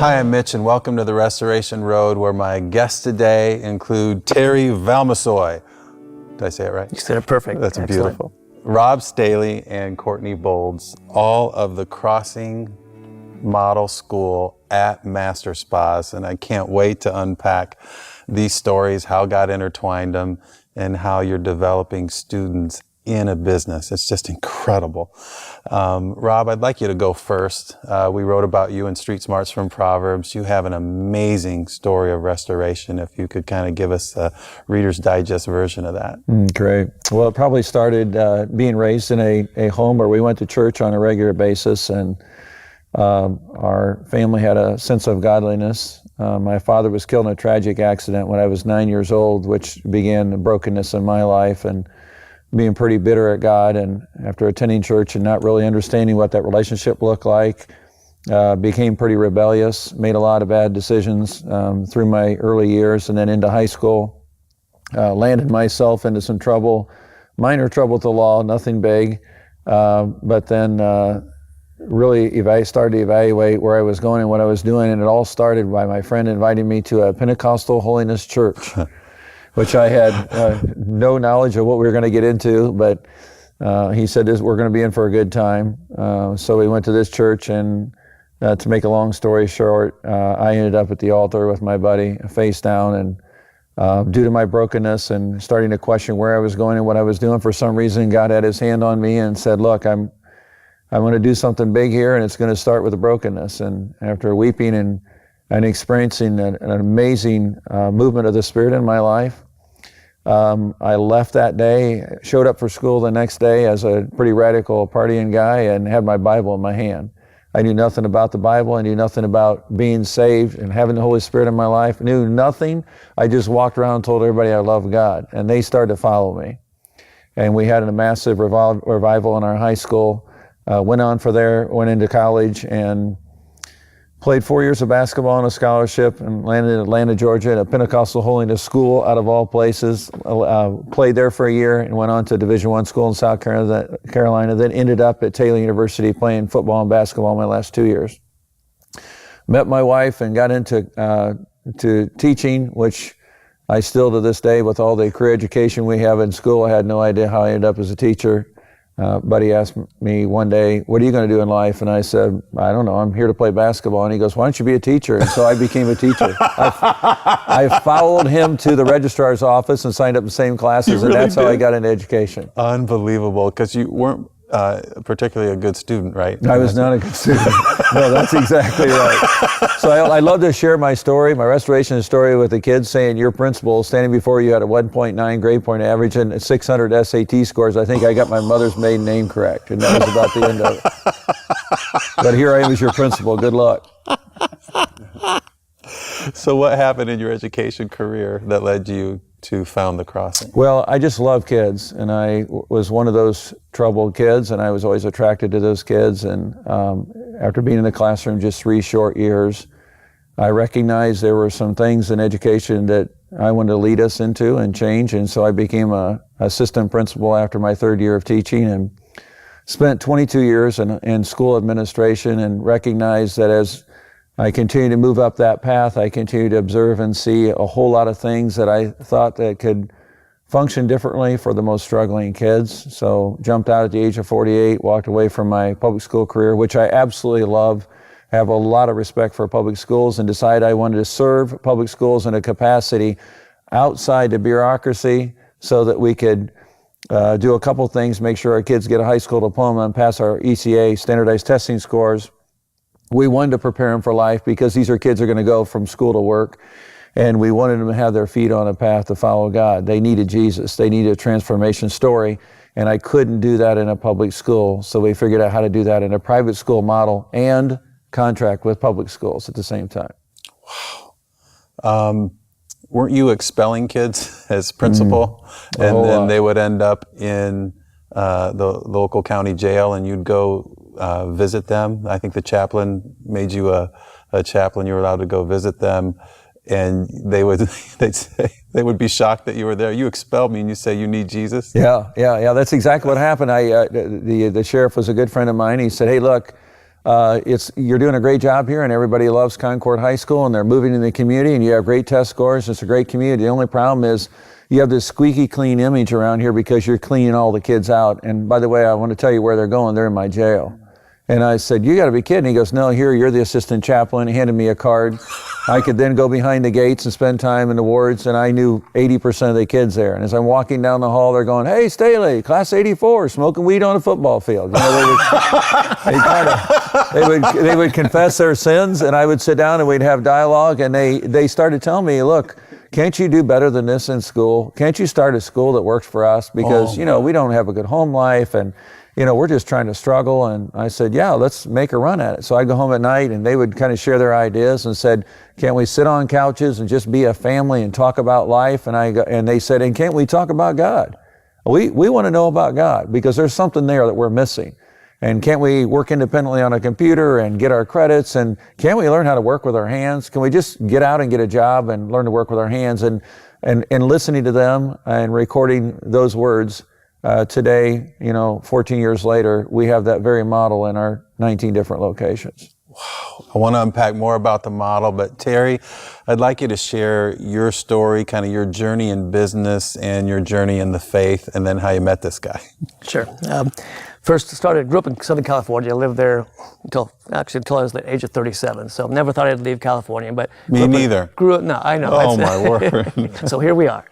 Hi, I'm Mitch, and welcome to the Restoration Road, where my guests today include Terry Valmassoi. Did I say it right? You said it perfect. That's Excellent. Beautiful. Rob Staley and Courtney Bowlds, all of the Crossing Model School at Master Spas, and I can't wait to unpack these stories, how God intertwined them, and how you're developing students in a business. It's just incredible. Rob, I'd like you to go first. We wrote about you in Street Smarts from Proverbs. You have an amazing story of restoration. If you could kind of give us a Reader's Digest version of that. Great. Well, it probably started being raised in a home where we went to church on a regular basis, and our family had a sense of godliness. My father was killed in a tragic accident when I was 9 years old, which began the brokenness in my life and being pretty bitter at God. And after attending church and not really understanding what that relationship looked like, became pretty rebellious, made a lot of bad decisions through my early years, and then into high school, landed myself into some trouble, minor trouble with the law, nothing big, but then really started to evaluate where I was going and what I was doing, and it all started by my friend inviting me to a Pentecostal holiness church, which I had no knowledge of what we were going to get into, but he said, we're going to be in for a good time. So we went to this church, and to make a long story short, I ended up at the altar with my buddy, face down, and due to my brokenness and starting to question where I was going and what I was doing, for some reason God had his hand on me and said, look, I'm going to do something big here, and it's going to start with the brokenness. And after weeping and experiencing an amazing movement of the Spirit in my life, I left that day, showed up for school the next day as a pretty radical partying guy, and had my Bible in my hand. I knew nothing about the Bible. I knew nothing about being saved and having the Holy Spirit in my life. I knew nothing. I just walked around and told everybody I love God, and they started to follow me. And we had a massive revival in our high school. Went into college, and played 4 years of basketball on a scholarship, and landed in Atlanta, Georgia, at a Pentecostal holiness school out of all places. Played there for a year and went on to Division I school in South Carolina, then ended up at Taylor University playing football and basketball my last 2 years. Met my wife and got into to teaching, which I still to this day, with all the career education we have in school, I had no idea how I ended up as a teacher. Buddy asked me one day, what are you going to do in life? And I said, I don't know, I'm here to play basketball. And he goes, why don't you be a teacher? And so I became a teacher. I followed him to the registrar's office and signed up in the same classes, and that's how I got into education. Unbelievable, because you weren't particularly a good student, right? I was not a good student. No, that's exactly right. So I love to share my story, my restoration story, with the kids, saying your principal standing before you had a 1.9 grade point average and 600 SAT scores. I think I got my mother's maiden name correct, and that was about the end of it. But here I am as your principal. Good luck. So what happened in your education career that led you to found the Crossing? Well, I just love kids, and I was one of those troubled kids, and I was always attracted to those kids. And after being in the classroom just 3 short years, I recognized there were some things in education that I wanted to lead us into and change, and so I became an assistant principal after my 3rd year of teaching, and spent 22 years in school administration, and recognized that as I continue to move up that path, I continue to observe and see a whole lot of things that I thought that could function differently for the most struggling kids. So jumped out at the age of 48, walked away from my public school career, which I absolutely love, have a lot of respect for public schools, and decided I wanted to serve public schools in a capacity outside the bureaucracy so that we could do a couple things, make sure our kids get a high school diploma and pass our ECA, standardized testing scores. We wanted to prepare them for life, because these are kids who are going to go from school to work, and we wanted them to have their feet on a path to follow God. They needed Jesus. They needed a transformation story, and I couldn't do that in a public school, so we figured out how to do that in a private school model and contract with public schools at the same time. Wow. Weren't you expelling kids as principal? And then they would end up in the local county jail, and you'd go visit them. I think the chaplain made you a chaplain. You were allowed to go visit them, and they would be shocked that you were there. You expelled me, and you say you need Jesus. Yeah. That's exactly what happened. The sheriff was a good friend of mine. He said, "Hey, look, you're doing a great job here, and everybody loves Concord High School, and they're moving in the community, and you have great test scores. It's a great community. The only problem is you have this squeaky clean image around here because you're cleaning all the kids out. And by the way, I want to tell you where they're going. They're in my jail. And I said, you got to be kidding. He goes, no, here, you're the assistant chaplain. He handed me a card. I could then go behind the gates and spend time in the wards, and I knew 80% of the kids there. And as I'm walking down the hall, they're going, hey, Staley, class 84, smoking weed on a football field. You know, they would confess their sins, and I would sit down and we'd have dialogue, and they started telling me, look, can't you do better than this in school? Can't you start a school that works for us? Because, you know, we don't have a good home life, and you know, we're just trying to struggle. And I said, yeah, let's make a run at it. So I'd go home at night and they would kind of share their ideas and said, can't we sit on couches and just be a family and talk about life? And they said, and can't we talk about God? We want to know about God because there's something there that we're missing. And can't we work independently on a computer and get our credits? And can't we learn how to work with our hands? Can we just get out and get a job and learn to work with our hands? And listening to them and recording those words, today, you know, 14 years later, we have that very model in our 19 different locations. Wow. I want to unpack more about the model, but Terry, I'd like you to share your story, kind of your journey in business and your journey in the faith, and then how you met this guy. Sure. First grew up in Southern California. I lived there until I was the age of 37. So never thought I'd leave California, but me neither. No, I know. Oh my word. So here we are.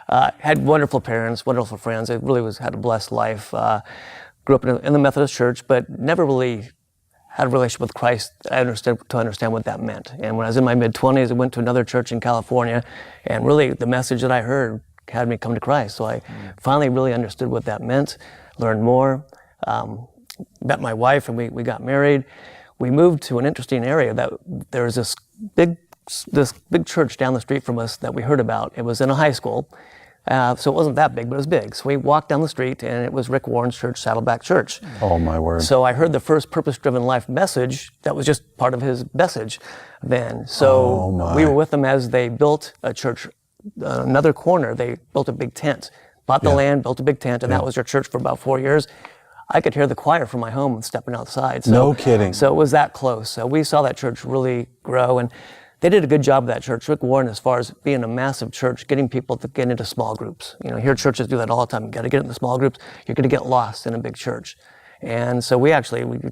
Had wonderful parents, wonderful friends. It really had a blessed life. Grew up in the Methodist church, but never really had a relationship with Christ. I understood what that meant. And when I was in my mid-20s, I went to another church in California, and really the message that I heard had me come to Christ. So I finally really understood what that meant, learned more, met my wife, and we got married. We moved to an interesting area that there was this big church down the street from us that we heard about. It was in a high school. So it wasn't that big, but it was big. So we walked down the street, and it was Rick Warren's church, Saddleback Church. Oh, my word. So I heard the first Purpose-Driven Life message. That was just part of his message then. So we were with them as they built a church, another corner. They built a big tent, bought the land, built a big tent, and that was their church for about 4 years. I could hear the choir from my home stepping outside. So, no kidding. So it was that close. So we saw that church really grow, and they did a good job of that church. Rick Warren, as far as being a massive church, getting people to get into small groups. You know, here churches do that all the time. You got to get into small groups. You're going to get lost in a big church. And so we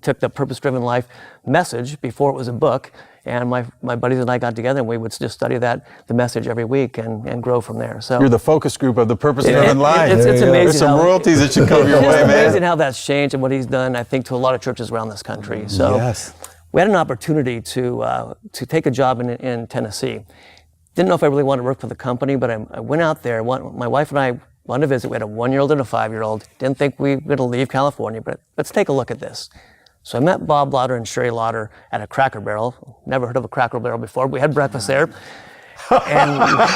took the Purpose-Driven Life message before it was a book, and my buddies and I got together, and we would just study the message every week and grow from there. So you're the focus group of the Purpose-Driven Life. It's amazing. There's some royalties that should come your way, man. It's amazing how that's changed and what he's done, I think, to a lot of churches around this country. So we had an opportunity to take a job in Tennessee. Didn't know if I really wanted to work for the company, but I went out there. My wife and I wanted to visit. We had a 1-year-old and a 5-year-old. Didn't think we were going to leave California, but let's take a look at this. So I met Bob Lauder and Sherry Lauder at a Cracker Barrel. Never heard of a Cracker Barrel before. We had breakfast there. And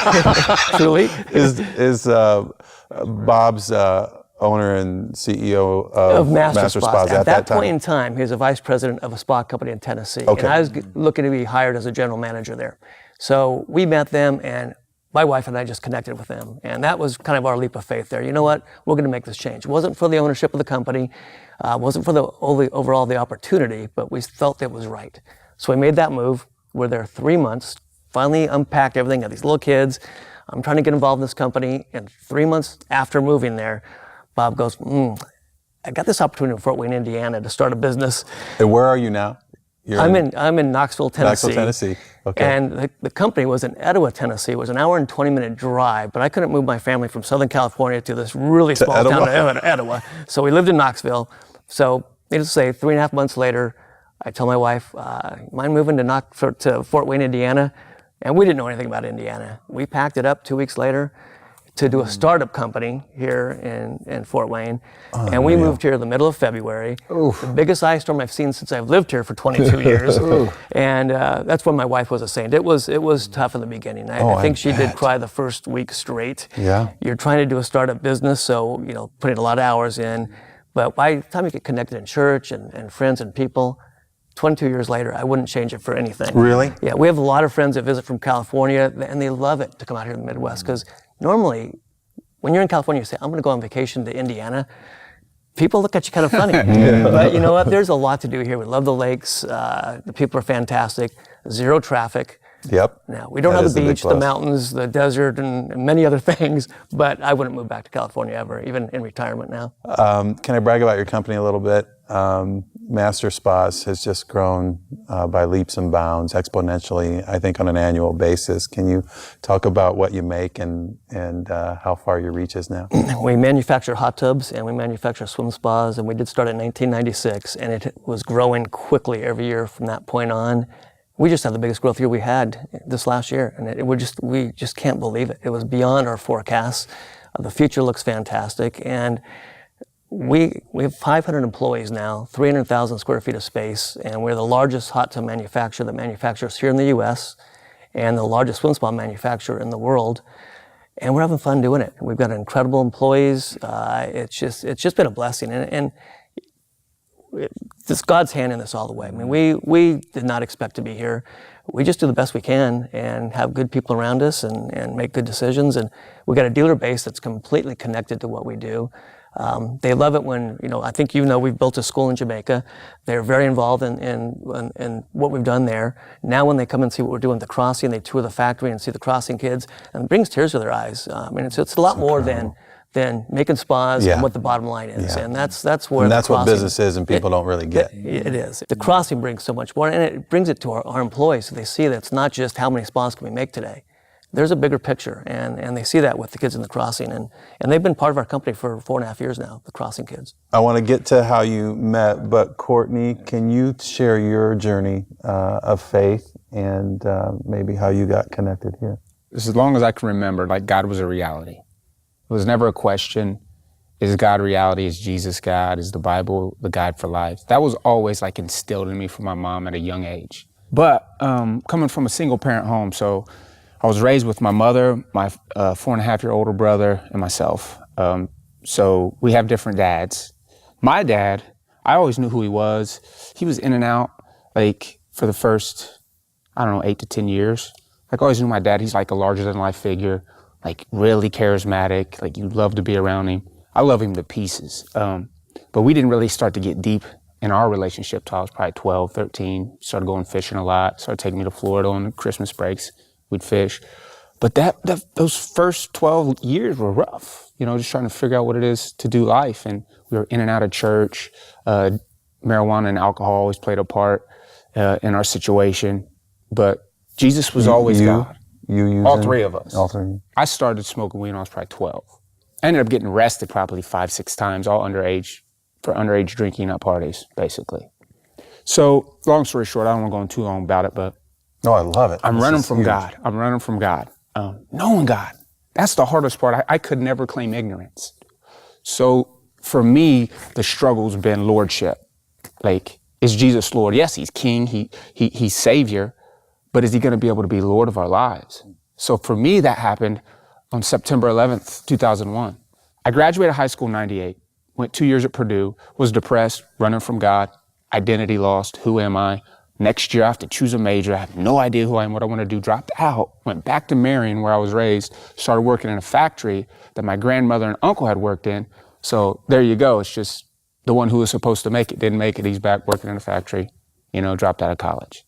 truly. Is Bob's owner and CEO of Master Spas at that point in time, he was a vice president of a spa company in Tennessee. Okay. And I was looking to be hired as a general manager there. So we met them, and my wife and I just connected with them. And that was kind of our leap of faith there. You know what? We're going to make this change. It wasn't for the ownership of the company. Wasn't for the overall the opportunity, but we felt it was right. So we made that move. We're there 3 months, finally unpacked everything, got these little kids. I'm trying to get involved in this company. And 3 months after moving there, Bob goes, I got this opportunity in Fort Wayne, Indiana to start a business. And where are you now? I'm in Knoxville, Tennessee. Knoxville, Tennessee. Okay. And the company was in Etowah, Tennessee. It was an hour and 20-minute drive, but I couldn't move my family from Southern California to this really small town of Etowah. So we lived in Knoxville. So needless to say, 3.5 months later, I tell my wife, mind moving to Fort Wayne, Indiana? And we didn't know anything about Indiana. We packed it up 2 weeks later to do a startup company here in Fort Wayne. And we moved here in the middle of February. Oof. The biggest ice storm I've seen since I've lived here for 22 years. And that's when my wife was a saint. It was tough in the beginning. I think she did cry the first week straight. Yeah. You're trying to do a startup business, so putting a lot of hours in. But by the time you get connected in church and friends and people, 22 years later, I wouldn't change it for anything. Really? Yeah, we have a lot of friends that visit from California, and they love it to come out here in the Midwest, because normally, when you're in California, you say, I'm going to go on vacation to Indiana. people look at you kind of funny. But you know what? There's a lot to do here. We love the lakes. The people are fantastic. Zero traffic. Yep. Now, we don't That have is the a big beach, the plus. mountains, the desert, and many other things, but I wouldn't move back to California ever, even in retirement now. Can I brag about your company a little bit? Master Spas has just grown by leaps and bounds, exponentially, I think, on an annual basis. Can you talk about what you make and how far your reach is now? We manufacture hot tubs and we manufacture swim spas, and we did start in 1996, and it was growing quickly every year from that point on. We just had the biggest growth year we had this last year, and we just can't believe it. It was beyond our forecasts. The future looks fantastic, and we have 500 employees now, 300,000 square feet of space, and we're the largest hot tub manufacturer that manufactures here in the U.S. and the largest swim spa manufacturer in the world. And we're having fun doing it. We've got incredible employees. It's just been a blessing, and it's God's hand in this all the way. I mean, we did not expect to be here. We just do the best we can and have good people around us and make good decisions. And we got a dealer base that's completely connected to what we do. They love it when, I think we've built a school in Jamaica. They're very involved in what we've done there. Now when they come and see what we're doing at the crossing, they tour the factory and see the crossing kids, and it brings tears to their eyes. I mean, it's a lot more than making spas and what the bottom line is. Yeah. And that's where and that's what business is, and people don't really get. It is. The crossing brings so much more, and it brings it to our employees, so they see that it's not just how many spas can we make today. There's a bigger picture, and they see that with the kids in the crossing, and they've been part of our company for 4.5 years now, the crossing kids. I want to get to how you met, but Courtney, can you share your journey of faith and maybe how you got connected here? As long as I can remember, God was a reality. It was never a question, is God reality? Is Jesus God? Is the Bible the guide for life? That was always instilled in me from my mom at a young age. But coming from a single parent home, so I was raised with my mother, my 4.5-year older brother, and myself. So we have different dads. My dad, I always knew who he was. He was in and out for the first, 8 to 10 years. I always knew my dad. He's a larger than life figure. Really charismatic, you'd love to be around him. I love him to pieces. But we didn't really start to get deep in our relationship till I was probably 12, 13. Started going fishing a lot, started taking me to Florida on the Christmas breaks. We'd fish. But those first 12 years were rough, just trying to figure out what it is to do life. And we were in and out of church. Marijuana and alcohol always played a part in our situation. But Jesus was always God. All three of us. All three. I started smoking weed when I was probably 12. I ended up getting arrested probably 5-6 times, all underage, for underage drinking at parties, basically. So, long story short, I don't want to go on too long about it, but No, I love it. I'm running from God. I'm running from God. Knowing God. That's the hardest part. I could never claim ignorance. So, for me, the struggle's been lordship. Is Jesus Lord? Yes, he's king, he's savior, but is he going to be able to be Lord of our lives? So for me, that happened on September 11th, 2001. I graduated high school in 98, went 2 years at Purdue, was depressed, running from God, identity lost, who am I? Next year, I have to choose a major. I have no idea who I am, what I want to do. Dropped out, went back to Marion, where I was raised, started working in a factory that my grandmother and uncle had worked in. So there you go. It's just the one who was supposed to make it didn't make it. He's back working in a factory, dropped out of college.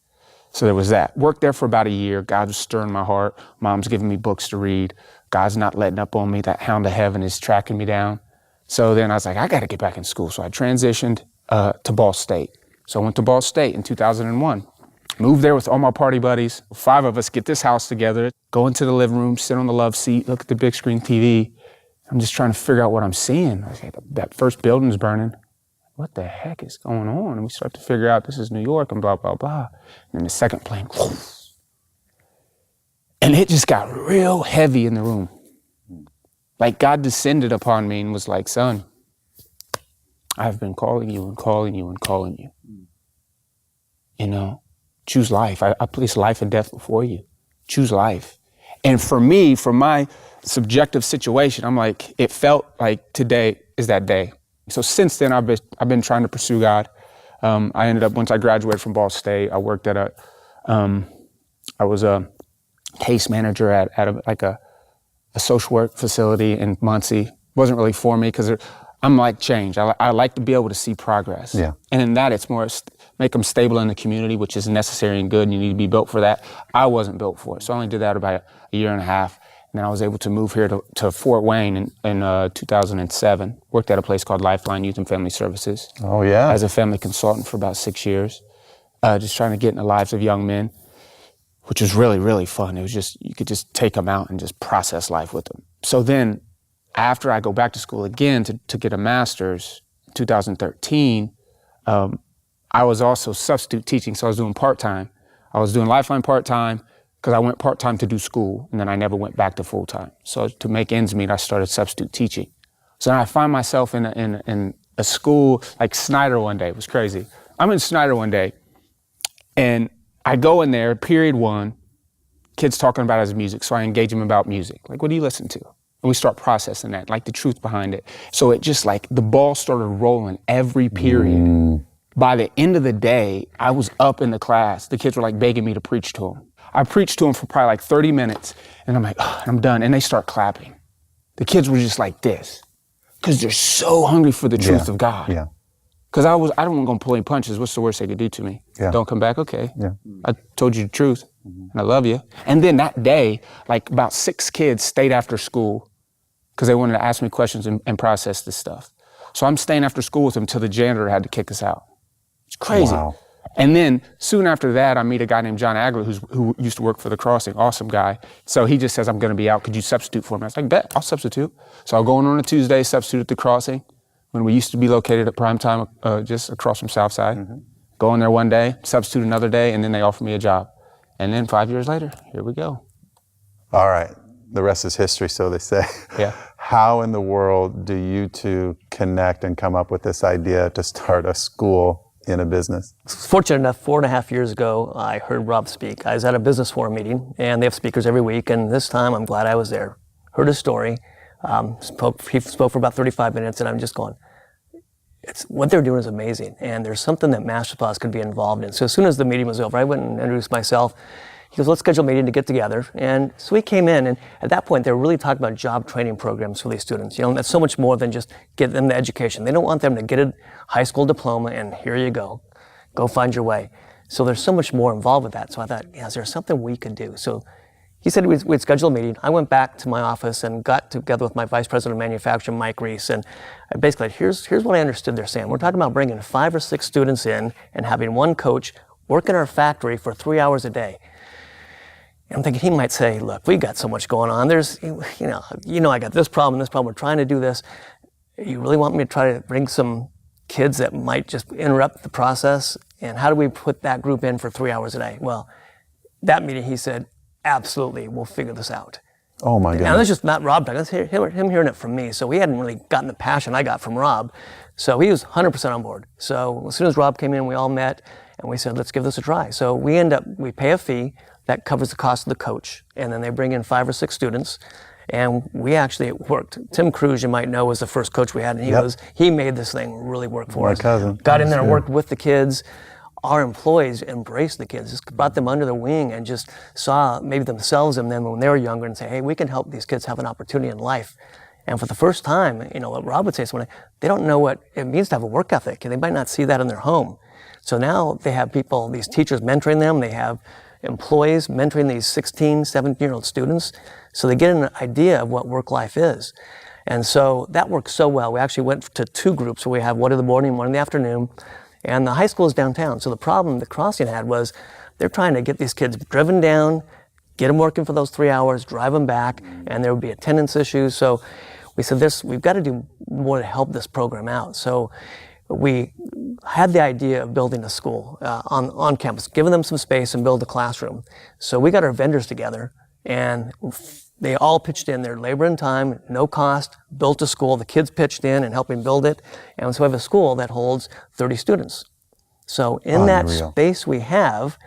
So there was that. Worked there for about a year. God was stirring my heart. Mom's giving me books to read. God's not letting up on me. That hound of heaven is tracking me down. So then I was like, I got to get back in school. So I transitioned to Ball State. So I went to Ball State in 2001. Moved there with all my party buddies. 5 of us get this house together, go into the living room, sit on the love seat, look at the big screen TV. I'm just trying to figure out what I'm seeing. I was like, that first building's burning. What the heck is going on? And we start to figure out this is New York and blah, blah, blah. And then the second plane, and it just got real heavy in the room. God descended upon me and was like, son, I've been calling you and calling you and calling you. Choose life. I place life and death before you. Choose life. And for me, for my subjective situation, I'm like, it felt like today is that day. So since then, I've been trying to pursue God. I ended up, once I graduated from Ball State, I worked at I was a case manager at a social work facility in Muncie. Wasn't really for me because I'm like change. I like to be able to see progress. Yeah. And in that, it's more make them stable in the community, which is necessary and good, and you need to be built for that. I wasn't built for it. So I only did that about a year and a half. And then I was able to move here to Fort Wayne in 2007. Worked at a place called Lifeline Youth and Family Services. Oh, yeah. As a family consultant for about 6 years. Just trying to get in the lives of young men, which was really, really fun. It was just, you could just take them out and just process life with them. So then, after I go back to school again to get a master's, 2013, I was also substitute teaching, so I was doing part-time. I was doing Lifeline part-time because I went part-time to do school, and then I never went back to full-time. So to make ends meet, I started substitute teaching. So now I find myself in a school like Snyder one day. It was crazy. I'm in Snyder one day, and I go in there, period one, kids talking about his music, so I engage them about music. Like, what do you listen to? And we start processing that, like the truth behind it. So it just like, the ball started rolling every period. By the end of the day, I was up in the class. The kids were like begging me to preach to them. I preached to them for probably like 30 minutes, and I'm like, oh, I'm done. And they start clapping. The kids were just like this, because they're so hungry for the truth of God. Yeah. Because I don't want to go pull any punches. What's the worst they could do to me? Yeah. Don't come back? Okay. Yeah. I told you the truth, and I love you. And then that day, like about 6 kids stayed after school because they wanted to ask me questions and process this stuff. So I'm staying after school with them until the janitor had to kick us out. It's crazy. Wow. And then soon after that, I meet a guy named John Agler who used to work for the Crossing, awesome guy. So he just says, I'm going to be out. Could you substitute for me? I was like, bet, I'll substitute. So I'll go in on a Tuesday, substitute at the Crossing, when we used to be located at Prime Time, just across from Southside. Go in there one day, substitute another day, and then they offer me a job. And then 5 years later, here we go. All right. The rest is history, so they say. Yeah. How in the world do you two connect and come up with this idea to start a school in a business? Fortunate enough, 4.5 years ago, I heard Rob speak. I was at a business forum meeting, and they have speakers every week, and this time I'm glad I was there. Heard his story. He spoke for about 35 minutes, and I'm just going, what they're doing is amazing, and there's something that MasterSpas could be involved in. So as soon as the meeting was over, I went and introduced myself. He goes, let's schedule a meeting to get together. And so we came in, and at that point, they were really talking about job training programs for these students. You know, that's so much more than just get them the education. They don't want them to get a high school diploma, and here you go find your way. So there's so much more involved with that. So I thought, yeah, is there something we could do? So he said we'd schedule a meeting. I went back to my office and got together with my vice president of manufacturing, Mike Reese, and I basically, here's what I understood they're saying. We're talking about bringing 5 or 6 students in and having one coach work in our factory for 3 hours a day. And I'm thinking he might say, look, we got so much going on. There's, you know, I got this problem, we're trying to do this. You really want me to try to bring some kids that might just interrupt the process? And how do we put that group in for 3 hours a day? Well, that meeting he said, absolutely, we'll figure this out. Oh my goodness. Now that's just not Rob talking, that's him hearing it from me. So we hadn't really gotten the passion I got from Rob. So he was 100% on board. So as soon as Rob came in, we all met and we said, let's give this a try. So we pay a fee that covers the cost of the coach. And then they bring in 5 or 6 students. And we actually worked. Tim Kruse, you might know, was the first coach we had. And he made this thing really work for us. My cousin. Got in there and worked with the kids. Our employees embraced the kids, just brought them under the wing and just saw maybe themselves in them when they were younger and say, hey, we can help these kids have an opportunity in life. And for the first time, you know, what Rob would say is they don't know what it means to have a work ethic, and they might not see that in their home. So now they have people, these teachers mentoring them, they have employees mentoring these 16, 17-year-old students, so they get an idea of what work life is. And so that works so well. We actually went to 2 groups where we have one in the morning, one in the afternoon. And the high school is downtown. So the problem the Crossing had was they're trying to get these kids driven down, get them working for those 3 hours, drive them back, and there would be attendance issues. So we said we've got to do more to help this program out. So we had the idea of building a school on campus, giving them some space and build a classroom. So we got our vendors together, and they all pitched in their labor and time, no cost, built a school. The kids pitched in and helping build it. And so we have a school that holds 30 students. So in that space we have,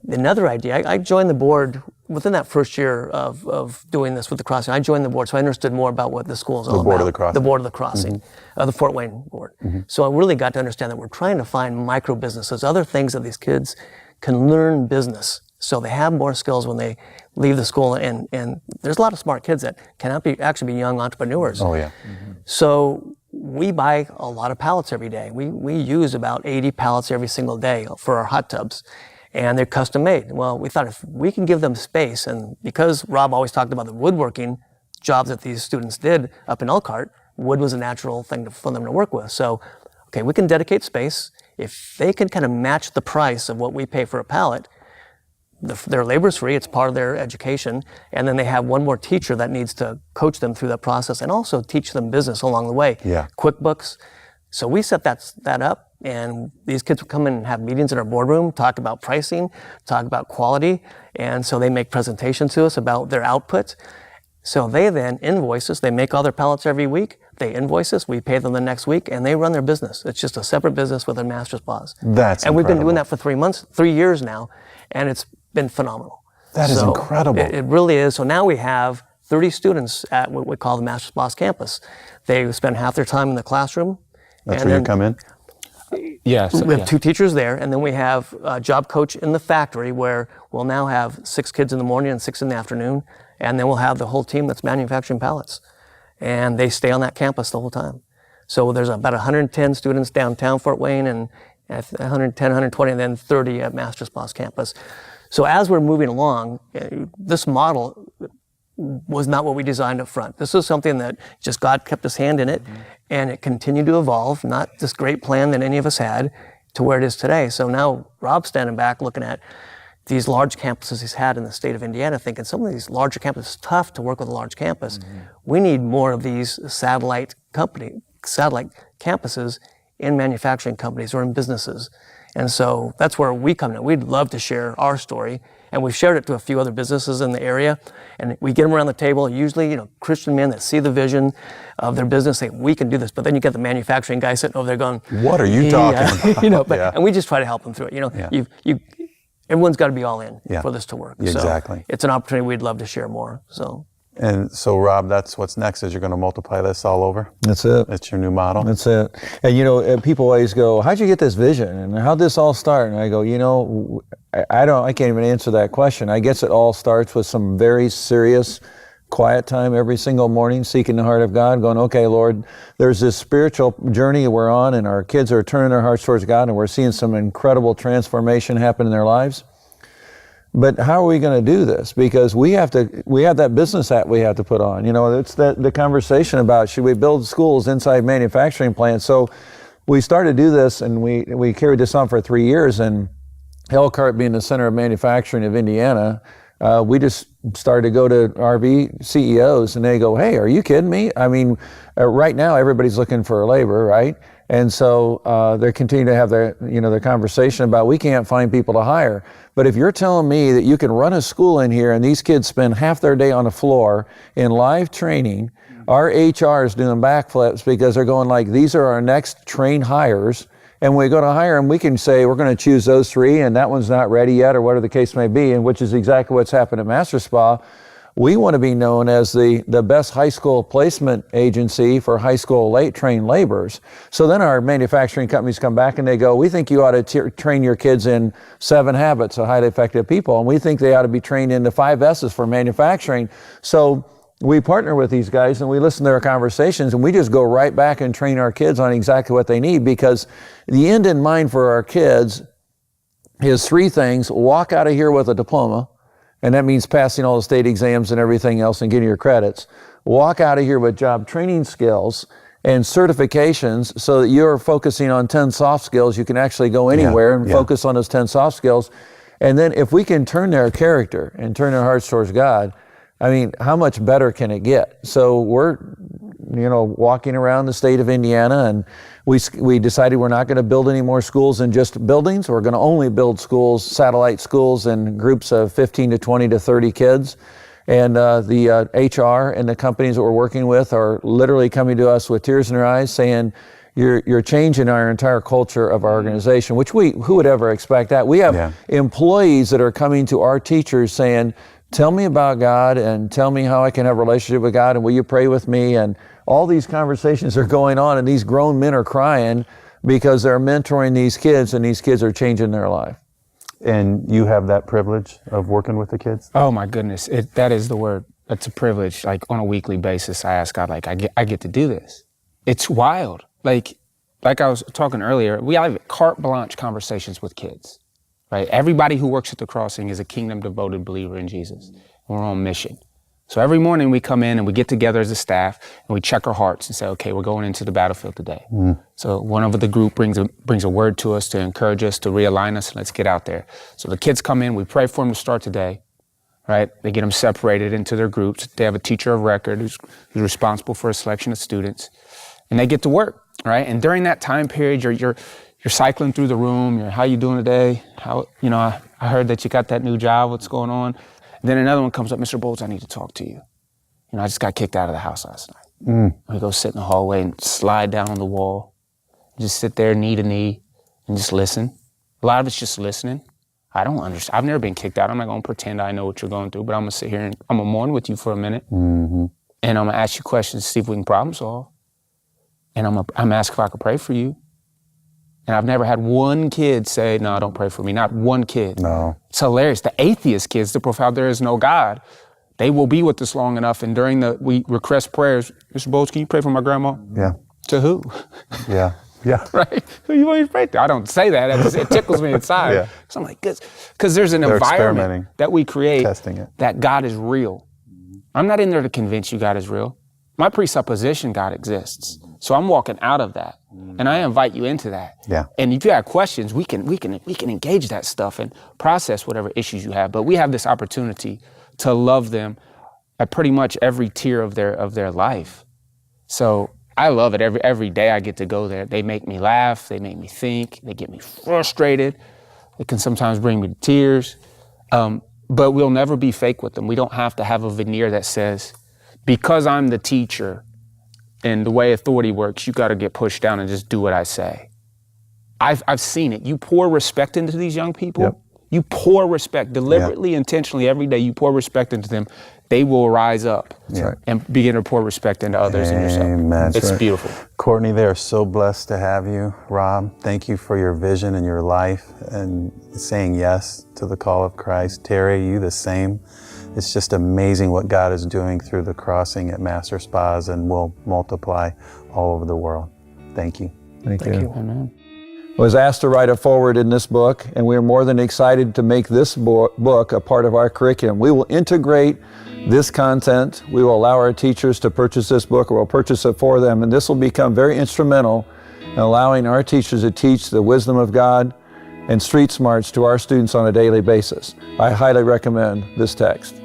another idea, I joined the board within that first year of doing this with the Crossing. I joined the board, so I understood more about what the school is all about. The board of the Crossing. The board of the Crossing, the Fort Wayne board. So I really got to understand that we're trying to find micro businesses, other things that these kids can learn business. So they have more skills when they leave the school, and there's a lot of smart kids that can actually be young entrepreneurs. Oh yeah. So we buy a lot of pallets every day. We use about 80 pallets every single day for our hot tubs, and they're custom made. Well, we thought if we can give them space, and because Rob always talked about the woodworking jobs that these students did up in Elkhart, wood was a natural thing for them to work with. So, okay, we can dedicate space. If they can kind of match the price of what we pay for a pallet, their labor's free, it's part of their education, and then they have one more teacher that needs to coach them through that process and also teach them business along the way. Yeah. QuickBooks. So we set that up, and these kids would come in and have meetings in our boardroom, talk about pricing, talk about quality, and so they make presentations to us about their output. So they then invoice us. They make all their pallets every week. They invoice us. We pay them the next week, and they run their business. It's just a separate business with a master spas. That's and we've been doing incredible. that for 3 years now, and it's been phenomenal. That is incredible. It really is. So now we have 30 students at what we call the Master Spas campus. They spend half their time in the classroom. That's and where then you come in? Yes. we have 2 teachers there, and then we have a job coach in the factory where we'll now have 6 kids in the morning and 6 in the afternoon, and then we'll have the whole team that's manufacturing pallets. And they stay on that campus the whole time. So there's about 110 students downtown Fort Wayne, and 110, 120, and then 30 at Master Spas campus. So as we're moving along, this model was not what we designed up front. This was something that just God kept his hand in it, and it continued to evolve, not this great plan that any of us had, to where it is today. So now Rob's standing back looking at these large campuses he's had in the state of Indiana, thinking some of these larger campuses, it's tough to work with a large campus. We need more of these satellite campuses in manufacturing companies or in businesses. And so that's where we come in. We'd love to share our story, and we've shared it to a few other businesses in the area, and we get them around the table, usually, Christian men that see the vision of their business, say, we can do this, but then you get the manufacturing guy sitting over there going, What are you talking about? but, Yeah. and we just try to help them through it. Everyone's got to be all in Yeah. for this to work. Exactly. So it's an opportunity we'd love to share more. So. And so, Rob, that's what's next, is you're going to multiply this all over? That's it. It's your new model? That's it. And people always go, how'd you get this vision? And how'd this all start? And I go, I can't even answer that question. I guess it all starts with some very serious quiet time every single morning, seeking the heart of God, going, okay, Lord, there's this spiritual journey we're on, and our kids are turning their hearts towards God, and we're seeing some incredible transformation happen in their lives. But how are we going to do this? Because we have that business hat we have to put on. It's the conversation about, should we build schools inside manufacturing plants? So we started to do this, and we carried this on for 3 years, and Elkhart being the center of manufacturing of Indiana, we just started to go to RV CEOs, and they go, hey, are you kidding me? I mean, right now everybody's looking for labor, right? And so they continue to have their conversation about, we can't find people to hire. But if you're telling me that you can run a school in here and these kids spend half their day on the floor in live training, our HR is doing backflips because they're going like, these are our next trained hires. And when we go to hire them, we can say, we're going to choose those 3 and that one's not ready yet, or whatever the case may be, and which is exactly what's happened at Master Spa. We want to be known as the best high school placement agency for high school trained laborers. So then our manufacturing companies come back and they go, we think you ought to train your kids in 7 habits of highly effective people, and we think they ought to be trained in the 5 S's for manufacturing. So we partner with these guys and we listen to their conversations, and we just go right back and train our kids on exactly what they need, because the end in mind for our kids is 3 things: walk out of here with a diploma, and that means passing all the state exams and everything else and getting your credits. Walk out of here with job training skills and certifications, so that you're focusing on 10 soft skills. You can actually go anywhere and focus on those 10 soft skills. And then if we can turn their character and turn their hearts towards God, I mean, how much better can it get? So we're, walking around the state of Indiana, and we decided we're not going to build any more schools in just buildings. We're going to only build schools, satellite schools, in groups of 15 to 20 to 30 kids. And the HR and the companies that we're working with are literally coming to us with tears in their eyes, saying, you're changing our entire culture of our organization, which who would ever expect that? We have employees that are coming to our teachers saying, tell me about God and tell me how I can have a relationship with God, and will you pray with me? And all these conversations are going on, and these grown men are crying because they're mentoring these kids, and these kids are changing their life. And you have that privilege of working with the kids? Oh my goodness, that is the word. It's a privilege. Like on a weekly basis, I ask God, like, I get to do this. it's wild. Like I was talking earlier, we have carte blanche conversations with kids, right? Everybody who works at the Crossing is a kingdom-devoted believer in Jesus. We're on mission. So every morning we come in and we get together as a staff and we check our hearts and say, okay, we're going into the battlefield today. So one of the group brings a word to us to encourage us, to realign us, and let's get out there. So the kids come in, we pray for them to start today, right? They get them separated into their groups. They have a teacher of record who's responsible for a selection of students, and they get to work, right? And during that time period, you're cycling through the room. How you doing today? I heard that you got that new job. What's going on? And then another one comes up, Mr. Bowlds, I need to talk to you. I just got kicked out of the house last night. We go sit in the hallway and slide down on the wall, just sit there knee to knee and just listen. A lot of it's just listening. I don't understand. I've never been kicked out. I'm not going to pretend I know what you're going through, but I'm going to sit here and I'm going to mourn with you for a minute. And I'm going to ask you questions to see if we can problem solve. And I'm going to ask if I could pray for you. And I've never had one kid say, no, don't pray for me. Not one kid. No. It's hilarious. The atheist kids, the profound, there is no God, they will be with us long enough. And we request prayers. Mr. Bowlds, can you pray for my grandma? Yeah. To who? Yeah. Yeah. Right? Who you want me to pray to? I don't say that. It tickles me inside. Yeah. So I'm like, because there's an environment that we create that God is real. I'm not in there to convince you God is real. My presupposition God exists. So I'm walking out of that, and I invite you into that. Yeah. And if you have questions, we can engage that stuff and process whatever issues you have. But we have this opportunity to love them at pretty much every tier of their life. So I love it. Every day I get to go there. They make me laugh. They make me think. They get me frustrated. It can sometimes bring me to tears. But we'll never be fake with them. We don't have to have a veneer that says, because I'm the teacher and the way authority works, you got to get pushed down and just do what I say. I've seen it. You pour respect into these young people. Yep. You pour respect deliberately, intentionally, every day. You pour respect into them. They will rise up and begin to pour respect into others and yourself. Amen. It's beautiful. Courtney, they are so blessed to have you. Rob, thank you for your vision and your life and saying yes to the call of Christ. Terry, you the same. It's just amazing what God is doing through the Crossing at Master Spas and will multiply all over the world. Thank you. Thank you. Amen. I was asked to write a foreword in this book, and we are more than excited to make this book a part of our curriculum. We will integrate this content. We will allow our teachers to purchase this book, or we'll purchase it for them, and this will become very instrumental in allowing our teachers to teach the wisdom of God and street smarts to our students on a daily basis. I highly recommend this text.